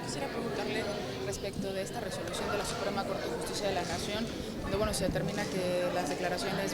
quisiera preguntarle respecto de esta resolución de la Suprema Corte de Justicia de la Nación, donde se determina que las declaraciones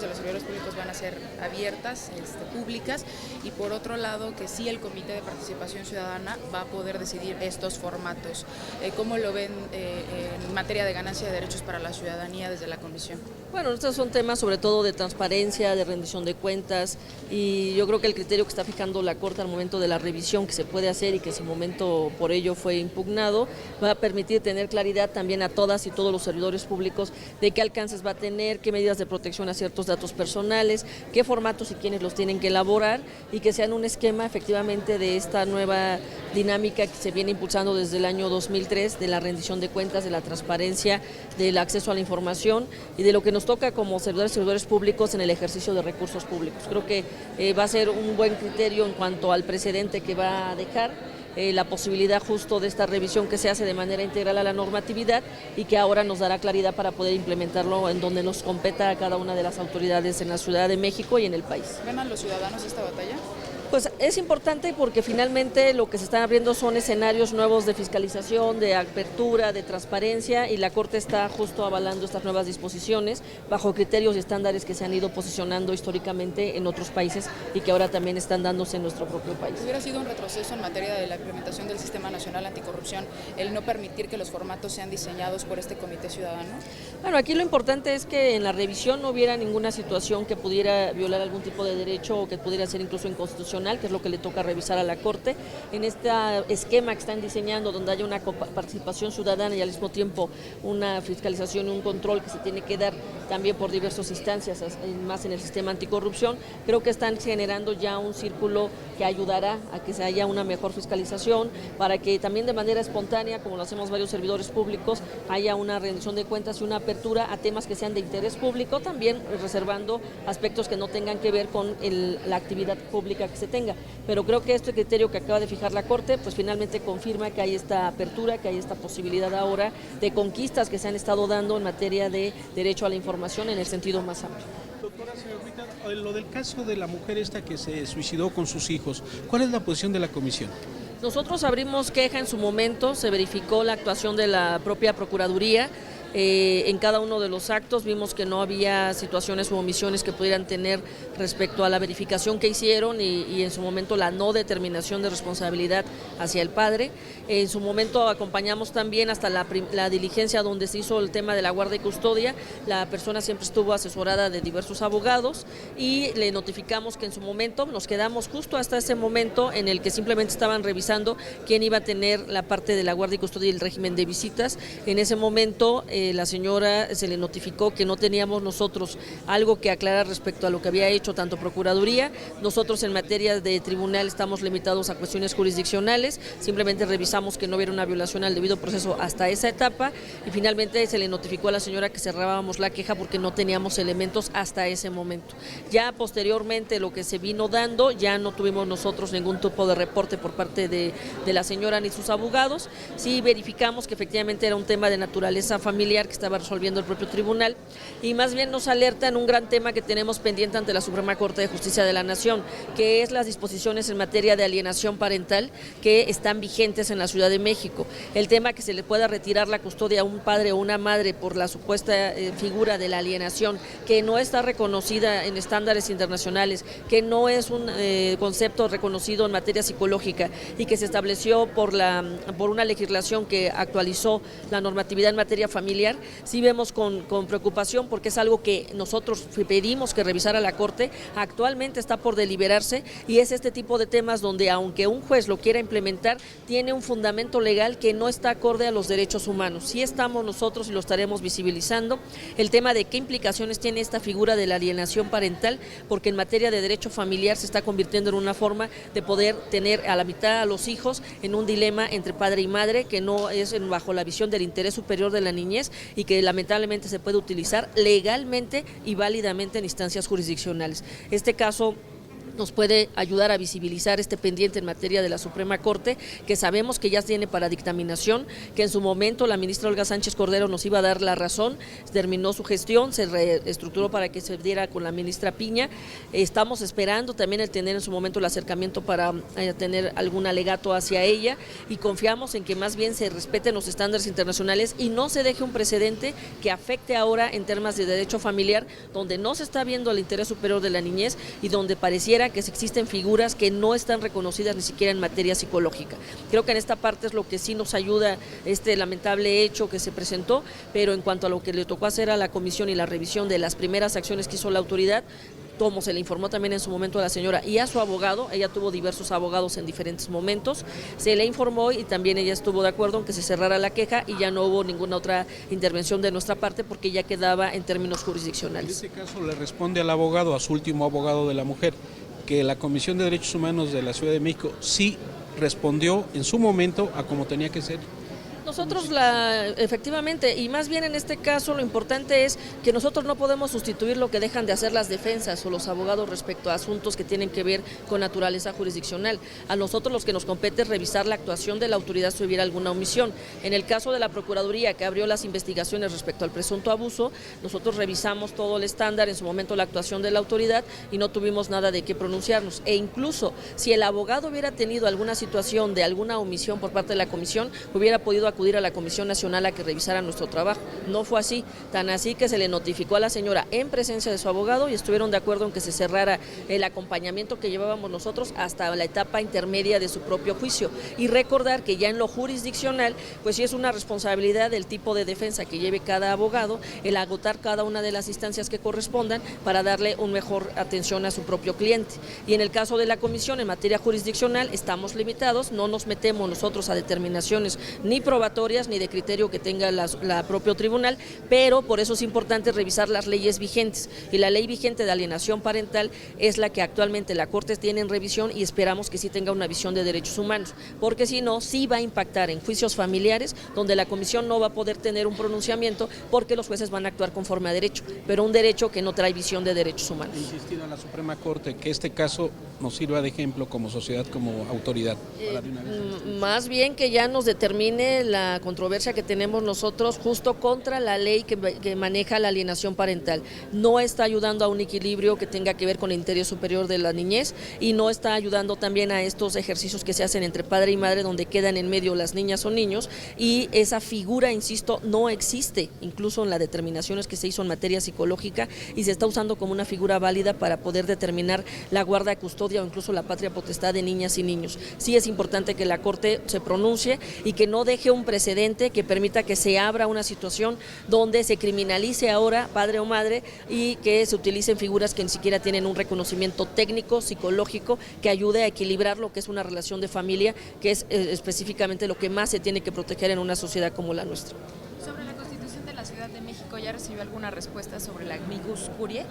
de los servidores públicos van a ser abiertas, públicas, y por otro lado que sí el Comité de Participación Ciudadana va a poder decidir estos formatos. ¿Cómo lo ven en materia de ganancia de derechos para la ciudadanía desde la Comisión? Bueno, estos son temas sobre todo de transparencia, de rendición de cuentas, y yo creo que el criterio que está fijando la Corte al momento de la revisión que se puede hacer y que en su momento por ello fue impugnado, va a permitir tener claridad también a todas y todos los servidores públicos de qué alcances va a tener, qué medidas de protección a ciertos datos personales, qué formatos y quiénes los tienen que elaborar, y que sean un esquema efectivamente de esta nueva dinámica que se viene impulsando desde el año 2003, de la rendición de cuentas, de la transparencia, del acceso a la información y de lo que nos toca como servidores públicos en el ejercicio de recursos públicos. Creo que va a ser un buen criterio en cuanto al precedente que va a dejar, la posibilidad justo de esta revisión que se hace de manera integral a la normatividad y que ahora nos dará claridad para poder implementarlo en donde nos competa a cada una de las autoridades en la Ciudad de México y en el país. ¿Ganan los ciudadanos esta batalla? Pues es importante porque finalmente lo que se están abriendo son escenarios nuevos de fiscalización, de apertura, de transparencia, y la Corte está justo avalando estas nuevas disposiciones bajo criterios y estándares que se han ido posicionando históricamente en otros países y que ahora también están dándose en nuestro propio país. ¿Hubiera sido un retroceso en materia de la implementación del Sistema Nacional Anticorrupción el no permitir que los formatos sean diseñados por este Comité Ciudadano? Bueno, aquí lo importante es que en la revisión no hubiera ninguna situación que pudiera violar algún tipo de derecho o que pudiera ser incluso inconstitucional, que es lo que le toca revisar a la Corte. En este esquema que están diseñando, donde haya una participación ciudadana y al mismo tiempo una fiscalización y un control que se tiene que dar también por diversas instancias, más en el sistema anticorrupción, creo que están generando ya un círculo que ayudará a que se haya una mejor fiscalización, para que también de manera espontánea, como lo hacemos varios servidores públicos, haya una rendición de cuentas y una apertura a temas que sean de interés público, también reservando aspectos que no tengan que ver con la actividad pública que se tenga. Pero creo que este criterio que acaba de fijar la Corte, pues finalmente confirma que hay esta apertura, que hay esta posibilidad ahora de conquistas que se han estado dando en materia de derecho a la información en el sentido más amplio. Doctora, lo del caso de la mujer esta que se suicidó con sus hijos, ¿cuál es la posición de la comisión? Nosotros abrimos queja en su momento, se verificó la actuación de la propia Procuraduría. En cada uno de los actos vimos que no había situaciones u omisiones que pudieran tener respecto a la verificación que hicieron y en su momento la no determinación de responsabilidad hacia el padre. En su momento acompañamos también hasta la diligencia donde se hizo el tema de la guardia y custodia. La persona siempre estuvo asesorada de diversos abogados y le notificamos que en su momento nos quedamos justo hasta ese momento en el que simplemente estaban revisando quién iba a tener la parte de la guardia y custodia y el régimen de visitas. En ese momento la señora se le notificó que no teníamos nosotros algo que aclarar respecto a lo que había hecho tanto Procuraduría. Nosotros en materia de tribunal estamos limitados a cuestiones jurisdiccionales, simplemente revisamos que no hubiera una violación al debido proceso hasta esa etapa y finalmente se le notificó a la señora que cerrábamos la queja porque no teníamos elementos hasta ese momento. Ya posteriormente lo que se vino dando, ya no tuvimos nosotros ningún tipo de reporte por parte de la señora ni sus abogados. Sí verificamos que efectivamente era un tema de naturaleza familiar que estaba resolviendo el propio tribunal y más bien nos alerta en un gran tema que tenemos pendiente ante la Suprema Corte de Justicia de la Nación, que es las disposiciones en materia de alienación parental que están vigentes en la Ciudad de México. El tema que se le pueda retirar la custodia a un padre o una madre por la supuesta figura de la alienación, que no está reconocida en estándares internacionales, que no es un concepto reconocido en materia psicológica y que se estableció por una legislación que actualizó la normatividad en materia familiar. Sí vemos con preocupación porque es algo que nosotros pedimos que revisara la Corte, actualmente está por deliberarse y es este tipo de temas donde aunque un juez lo quiera implementar, tiene un fundamento legal que no está acorde a los derechos humanos. Sí estamos nosotros y lo estaremos visibilizando, el tema de qué implicaciones tiene esta figura de la alienación parental, porque en materia de derecho familiar se está convirtiendo en una forma de poder tener a la mitad a los hijos en un dilema entre padre y madre que no es bajo la visión del interés superior de la niñez y que lamentablemente se puede utilizar legalmente y válidamente en instancias jurisdiccionales. Este caso nos puede ayudar a visibilizar este pendiente en materia de la Suprema Corte, que sabemos que ya tiene para dictaminación, que en su momento la ministra Olga Sánchez Cordero nos iba a dar la razón, terminó su gestión, se reestructuró para que se diera con la ministra Piña. Estamos esperando también el tener en su momento el acercamiento para tener algún alegato hacia ella, y confiamos en que más bien se respeten los estándares internacionales y no se deje un precedente que afecte ahora en temas de derecho familiar, donde no se está viendo el interés superior de la niñez y donde pareciera que existen figuras que no están reconocidas ni siquiera en materia psicológica. Creo que en esta parte es lo que sí nos ayuda este lamentable hecho que se presentó, pero en cuanto a lo que le tocó hacer a la comisión y la revisión de las primeras acciones que hizo la autoridad, como se le informó también en su momento a la señora y a su abogado, ella tuvo diversos abogados en diferentes momentos, se le informó y también ella estuvo de acuerdo en que se cerrara la queja y ya no hubo ninguna otra intervención de nuestra parte porque ya quedaba en términos jurisdiccionales. En este caso le responde al abogado, a su último abogado de la mujer, que la Comisión de Derechos Humanos de la Ciudad de México sí respondió en su momento a como tenía que ser. Nosotros efectivamente, y más bien en este caso lo importante es que nosotros no podemos sustituir lo que dejan de hacer las defensas o los abogados respecto a asuntos que tienen que ver con naturaleza jurisdiccional. A nosotros los que nos compete es revisar la actuación de la autoridad si hubiera alguna omisión. En el caso de la Procuraduría, que abrió las investigaciones respecto al presunto abuso, nosotros revisamos todo el estándar, en su momento la actuación de la autoridad, y no tuvimos nada de qué pronunciarnos. E incluso si el abogado hubiera tenido alguna situación de alguna omisión por parte de la comisión, hubiera podido acudir a la Comisión Nacional a que revisara nuestro trabajo. No fue así, tan así que se le notificó a la señora en presencia de su abogado y estuvieron de acuerdo en que se cerrara el acompañamiento que llevábamos nosotros hasta la etapa intermedia de su propio juicio. Y recordar que ya en lo jurisdiccional, pues sí es una responsabilidad del tipo de defensa que lleve cada abogado, el agotar cada una de las instancias que correspondan para darle una mejor atención a su propio cliente. Y en el caso de la comisión, en materia jurisdiccional, estamos limitados, no nos metemos nosotros a determinaciones ni probatorias ni de criterio que tenga la propio tribunal, pero por eso es importante revisar las leyes vigentes, y la ley vigente de alienación parental es la que actualmente la Corte tiene en revisión y esperamos que sí tenga una visión de derechos humanos, porque si no, sí va a impactar en juicios familiares donde la comisión no va a poder tener un pronunciamiento porque los jueces van a actuar conforme a derecho, pero un derecho que no trae visión de derechos humanos. He insistido a la Suprema Corte que este caso nos sirva de ejemplo como sociedad, como autoridad. Más bien que ya nos determine la controversia que tenemos nosotros justo contra la ley que maneja la alienación parental. No está ayudando a un equilibrio que tenga que ver con el interés superior de la niñez y no está ayudando también a estos ejercicios que se hacen entre padre y madre donde quedan en medio las niñas o niños, y esa figura, insisto, no existe incluso en las determinaciones que se hizo en materia psicológica y se está usando como una figura válida para poder determinar la guarda, custodia o incluso la patria potestad de niñas y niños. Sí es importante que la Corte se pronuncie y que no deje un precedente que permita que se abra una situación donde se criminalice ahora padre o madre y que se utilicen figuras que ni siquiera tienen un reconocimiento técnico, psicológico, que ayude a equilibrar lo que es una relación de familia, que es específicamente lo que más se tiene que proteger en una sociedad como la nuestra. Sobre la Constitución de la Ciudad de México, ¿ya recibió alguna respuesta sobre la amicus curiae?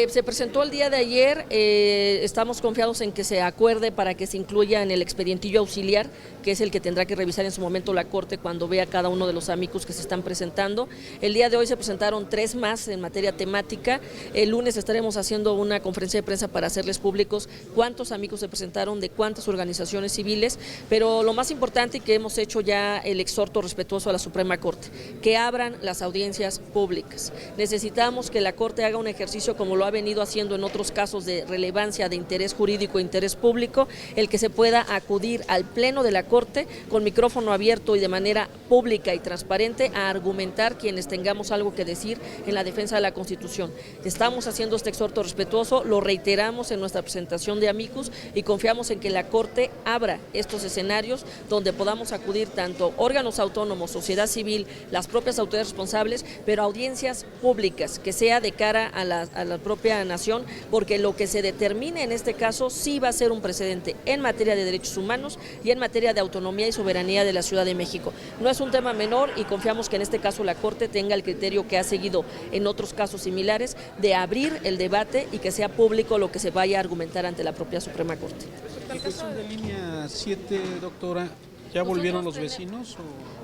Se presentó el día de ayer, estamos confiados en que se acuerde para que se incluya en el expedientillo auxiliar, que es el que tendrá que revisar en su momento la Corte cuando vea cada uno de los amicus que se están presentando. El día de hoy se presentaron 3 más en materia temática. El lunes estaremos haciendo una conferencia de prensa para hacerles públicos cuántos amicus se presentaron, de cuántas organizaciones civiles, pero lo más importante y que hemos hecho ya el exhorto respetuoso a la Suprema Corte, que abran las audiencias públicas. Necesitamos que la Corte haga un ejercicio como lo ha venido haciendo en otros casos de relevancia, de interés jurídico e interés público, el que se pueda acudir al Pleno de la Corte con micrófono abierto y de manera pública y transparente a argumentar quienes tengamos algo que decir en la defensa de la Constitución. Estamos haciendo este exhorto respetuoso, lo reiteramos en nuestra presentación de amicus y confiamos en que la Corte abra estos escenarios donde podamos acudir tanto órganos autónomos, sociedad civil, las propias autoridades responsables, pero audiencias públicas, que sea de cara a la propia nación, porque lo que se determine en este caso sí va a ser un precedente en materia de derechos humanos y en materia de autonomía y soberanía de la Ciudad de México. No es un tema menor y confiamos que en este caso la Corte tenga el criterio que ha seguido en otros casos similares de abrir el debate y que sea público lo que se vaya a argumentar ante la propia Suprema Corte. En cuestión de línea 7, doctora, ¿Ya volvieron los vecinos?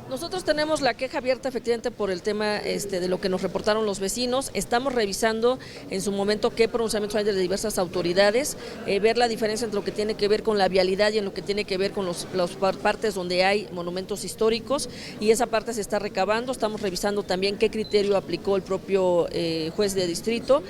Nosotros tenemos la queja abierta efectivamente por el tema de lo que nos reportaron los vecinos. Estamos revisando en su momento qué pronunciamientos hay de diversas autoridades, ver la diferencia entre lo que tiene que ver con la vialidad y en lo que tiene que ver con las partes donde hay monumentos históricos, y esa parte se está recabando. Estamos revisando también qué criterio aplicó el propio juez de distrito.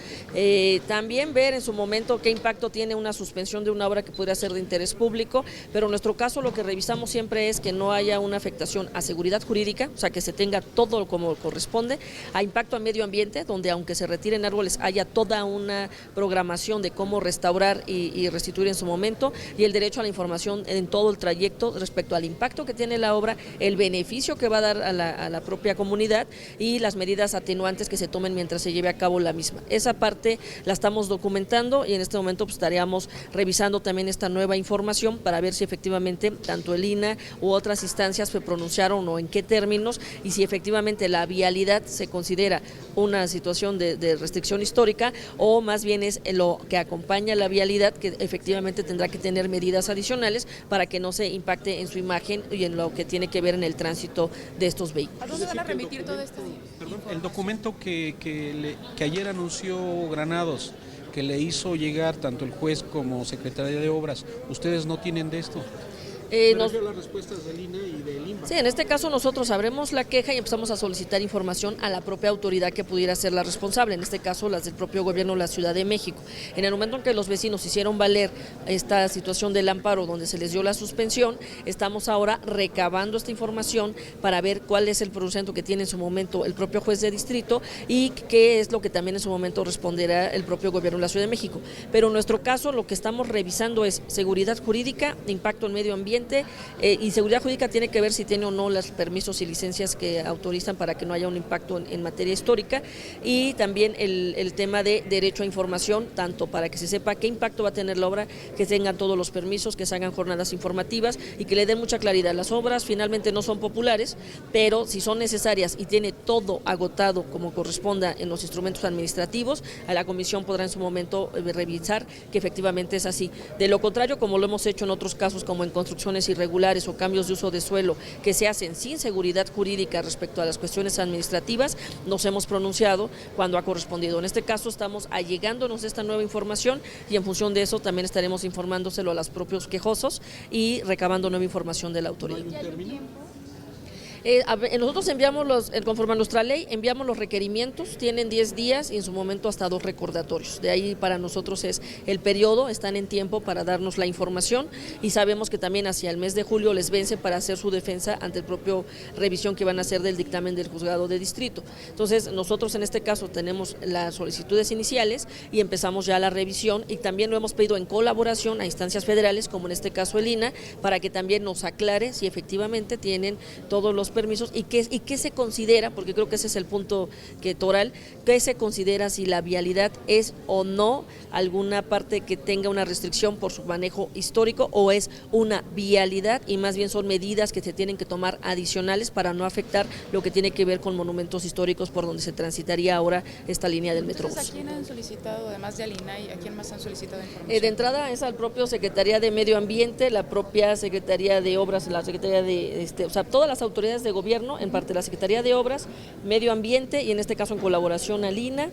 También ver en su momento qué impacto tiene una suspensión de una obra que podría ser de interés público, pero en nuestro caso lo que revisamos siempre es que no haya una afectación a seguridad jurídica, o sea, que se tenga todo como corresponde, a impacto al medio ambiente, donde aunque se retiren árboles haya toda una programación de cómo restaurar y restituir en su momento, y el derecho a la información en todo el trayecto respecto al impacto que tiene la obra, el beneficio que va a dar a la propia comunidad y las medidas atenuantes que se tomen mientras se lleve a cabo la misma. Esa parte la estamos documentando y en este momento pues, estaríamos revisando también esta nueva información para ver si efectivamente tanto el INAH u otras instancias se pronunciaron o en qué términos, y si efectivamente la vialidad se considera una situación de restricción histórica o más bien es lo que acompaña la vialidad, que efectivamente tendrá que tener medidas adicionales para que no se impacte en su imagen y en lo que tiene que ver en el tránsito de estos vehículos. ¿A dónde van a remitir todo esto? El documento que ayer anunció Granados, que le hizo llegar tanto el juez como Secretaría de Obras, ¿ustedes no tienen de esto? Las respuestas del INAH y del INBA. Sí, en este caso nosotros abremos la queja y empezamos a solicitar información a la propia autoridad que pudiera ser la responsable, en este caso las del propio gobierno de la Ciudad de México. En el momento en que los vecinos hicieron valer esta situación del amparo donde se les dio la suspensión, estamos ahora recabando esta información para ver cuál es el pronunciamiento que tiene en su momento el propio juez de distrito y qué es lo que también en su momento responderá el propio gobierno de la Ciudad de México. Pero en nuestro caso lo que estamos revisando es seguridad jurídica, impacto en medio ambiente, y seguridad jurídica tiene que ver si tiene o no los permisos y licencias que autorizan para que no haya un impacto en materia histórica, y también el tema de derecho a información, tanto para que se sepa qué impacto va a tener la obra, que tengan todos los permisos, que se hagan jornadas informativas y que le den mucha claridad. Las obras finalmente no son populares, pero si son necesarias y tiene todo agotado como corresponda en los instrumentos administrativos, a la comisión podrá en su momento revisar que efectivamente es así. De lo contrario, como lo hemos hecho en otros casos, como en construcciones irregulares o cambios de uso de suelo que se hacen sin seguridad jurídica respecto a las cuestiones administrativas, nos hemos pronunciado cuando ha correspondido. En este caso estamos allegándonos esta nueva información y en función de eso también estaremos informándoselo a los propios quejosos y recabando nueva información de la autoridad. Nosotros enviamos conforme a nuestra ley, enviamos los requerimientos, tienen 10 días y en su momento hasta 2 recordatorios. De ahí para nosotros es el periodo, están en tiempo para darnos la información y sabemos que también hacia el mes de julio les vence para hacer su defensa ante el propio revisión que van a hacer del dictamen del juzgado de distrito. Entonces nosotros en este caso tenemos las solicitudes iniciales y empezamos ya la revisión, y también lo hemos pedido en colaboración a instancias federales, como en este caso el INAH, para que también nos aclare si efectivamente tienen todos los permisos y qué se considera, porque creo que ese es el punto toral, qué se considera si la vialidad es o no alguna parte que tenga una restricción por su manejo histórico o es una vialidad, y más bien son medidas que se tienen que tomar adicionales para no afectar lo que tiene que ver con monumentos históricos por donde se transitaría ahora esta línea del Metrobús. ¿A quién han solicitado, además de al INAH, a quién más han solicitado información? De entrada es al propio Secretaría de Medio Ambiente, la propia Secretaría de Obras, la Secretaría de, o sea, todas las autoridades de gobierno, en parte la Secretaría de Obras, Medio Ambiente y en este caso en colaboración al INAH,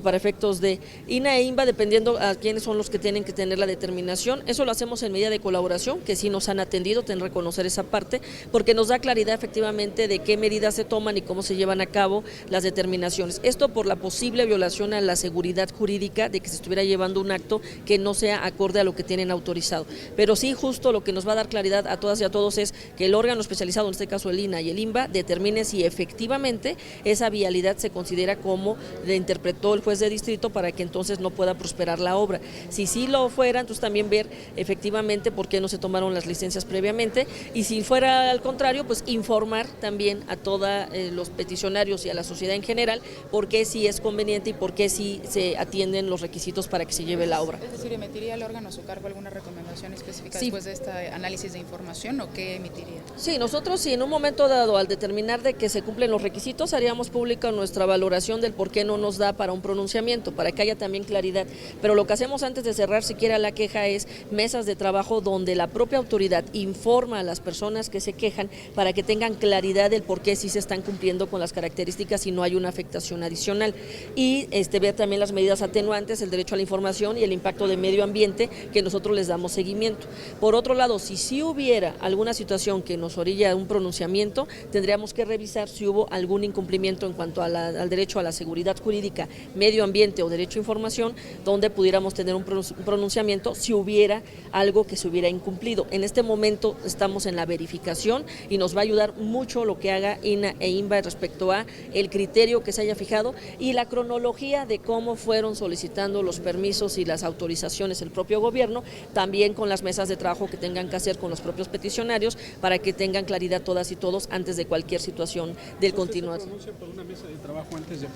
para efectos de INAH e INBA, dependiendo a quiénes son los que tienen que tener la determinación. Eso lo hacemos en medida de colaboración, que sí nos han atendido, tienen que reconocer esa parte, porque nos da claridad efectivamente de qué medidas se toman y cómo se llevan a cabo las determinaciones. Esto por la posible violación a la seguridad jurídica de que se estuviera llevando un acto que no sea acorde a lo que tienen autorizado. Pero sí, justo lo que nos va a dar claridad a todas y a todos es que el órgano especializado, en este caso el INAH y el INBA, determine si efectivamente esa vialidad se considera como le interpretó el juez de distrito para que entonces no pueda prosperar la obra. Si sí lo fuera, entonces también ver efectivamente por qué no se tomaron las licencias previamente, y si fuera al contrario, pues informar también a todos los peticionarios y a la sociedad en general por qué sí es conveniente y por qué sí se atienden los requisitos para que se lleve la obra. Es decir, ¿emitiría el órgano a su cargo alguna recomendación específica sí. Después de este análisis de información, o qué emitiría? Sí, nosotros si en un momento momento dado, al determinar de que se cumplen los requisitos, haríamos pública nuestra valoración del por qué no nos da para un pronunciamiento, para que haya también claridad. Pero lo que hacemos antes de cerrar siquiera la queja es mesas de trabajo donde la propia autoridad informa a las personas que se quejan para que tengan claridad del por qué sí se están cumpliendo con las características y no hay una afectación adicional. Y ver también las medidas atenuantes, el derecho a la información y el impacto de medio ambiente que nosotros les damos seguimiento. Por otro lado, si sí hubiera alguna situación que nos orilla a un pronunciamiento, tendríamos que revisar si hubo algún incumplimiento en cuanto a al derecho a la seguridad jurídica, medio ambiente o derecho a información, donde pudiéramos tener un pronunciamiento si hubiera algo que se hubiera incumplido. En este momento estamos en la verificación y nos va a ayudar mucho lo que haga INAH e INVA respecto a el criterio que se haya fijado y la cronología de cómo fueron solicitando los permisos y las autorizaciones el propio gobierno, también con las mesas de trabajo que tengan que hacer con los propios peticionarios para que tengan claridad todas y todos antes de cualquier situación del continuar. ¿Se pronuncia por una mesa de trabajo antes de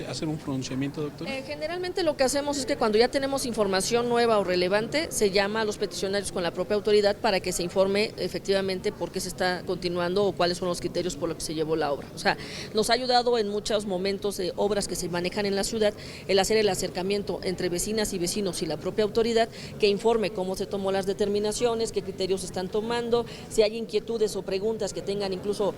hacer un pronunciamiento, doctor? Generalmente lo que hacemos es que cuando ya tenemos información nueva o relevante, se llama a los peticionarios con la propia autoridad para que se informe efectivamente por qué se está continuando o cuáles son los criterios por los que se llevó la obra. O sea, nos ha ayudado en muchos momentos de obras que se manejan en la ciudad el hacer el acercamiento entre vecinas y vecinos y la propia autoridad que informe cómo se tomó las determinaciones, qué criterios se están tomando, si hay inquietudes o preguntas que tengan incluso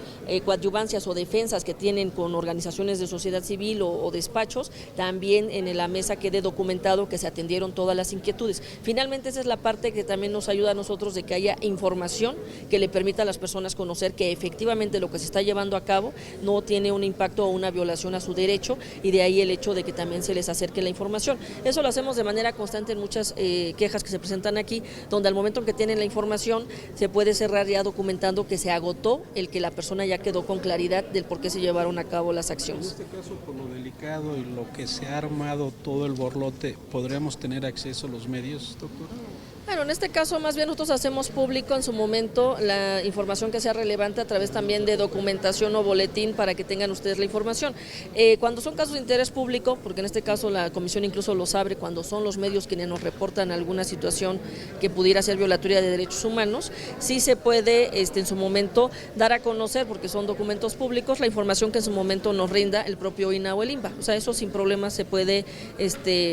coadyuvancias o defensas que tienen con organizaciones de sociedad civil o despachos, también en la mesa quede documentado que se atendieron todas las inquietudes. Finalmente esa es la parte que también nos ayuda a nosotros de que haya información que le permita a las personas conocer que efectivamente lo que se está llevando a cabo no tiene un impacto o una violación a su derecho y de ahí el hecho de que también se les acerque la información. Eso lo hacemos de manera constante en muchas quejas que se presentan aquí, donde al momento en que tienen la información se puede cerrar ya documentando que se agotó el que la persona ya quedó con claridad del por qué se llevaron a cabo las acciones. En este caso, por lo delicado y lo que se ha armado todo el borlote, ¿podremos tener acceso a los medios, doctor? Bueno, en este caso más bien nosotros hacemos público en su momento la información que sea relevante a través también de documentación o boletín para que tengan ustedes la información. Cuando son casos de interés público, porque en este caso la comisión incluso los abre cuando son los medios quienes nos reportan alguna situación que pudiera ser violatoria de derechos humanos, sí se puede en su momento dar a conocer, porque son documentos públicos, la información que en su momento nos rinda el propio INAH o el INVA. O sea, eso sin problema se puede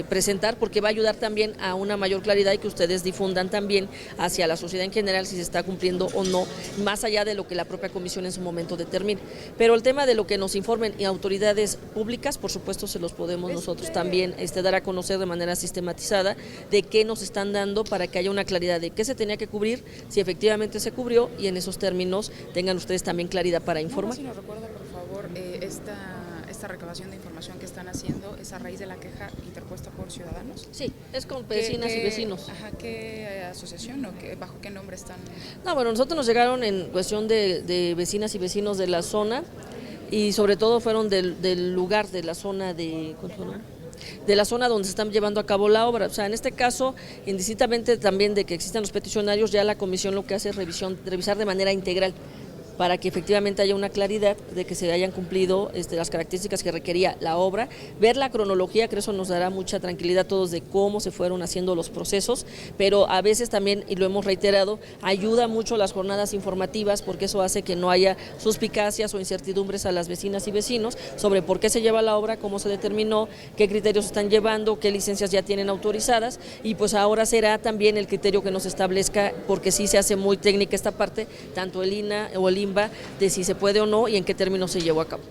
presentar porque va a ayudar también a una mayor claridad y que ustedes difundan también hacia la sociedad en general si se está cumpliendo o no, más allá de lo que la propia comisión en su momento determine. Pero el tema de lo que nos informen y autoridades públicas, por supuesto se los podemos nosotros también dar a conocer de manera sistematizada de qué nos están dando para que haya una claridad de qué se tenía que cubrir, si efectivamente se cubrió y en esos términos tengan ustedes también claridad para informar. Si nos recuerda, por favor, esta recabación de información que están haciendo es a raíz de la queja interpuesta por ciudadanos. Sí, es con vecinas y vecinos. Ajá, ¿qué asociación o bajo qué nombre están? No, bueno, nosotros nos llegaron en cuestión de vecinas y vecinos de la zona y sobre todo fueron del lugar, de la zona de la zona donde se están llevando a cabo la obra. O sea, en este caso, indistintamente también de que existan los peticionarios, ya la comisión lo que hace es revisar de manera integral para que efectivamente haya una claridad de que se hayan cumplido las características que requería la obra, ver la cronología, que eso nos dará mucha tranquilidad a todos de cómo se fueron haciendo los procesos, pero a veces también, y lo hemos reiterado, ayuda mucho las jornadas informativas porque eso hace que no haya suspicacias o incertidumbres a las vecinas y vecinos sobre por qué se lleva la obra, cómo se determinó, qué criterios están llevando, qué licencias ya tienen autorizadas y pues ahora será también el criterio que nos establezca, porque sí se hace muy técnica esta parte, tanto el INAH o el INVA, de si se puede o no y en qué términos se llevó a cabo.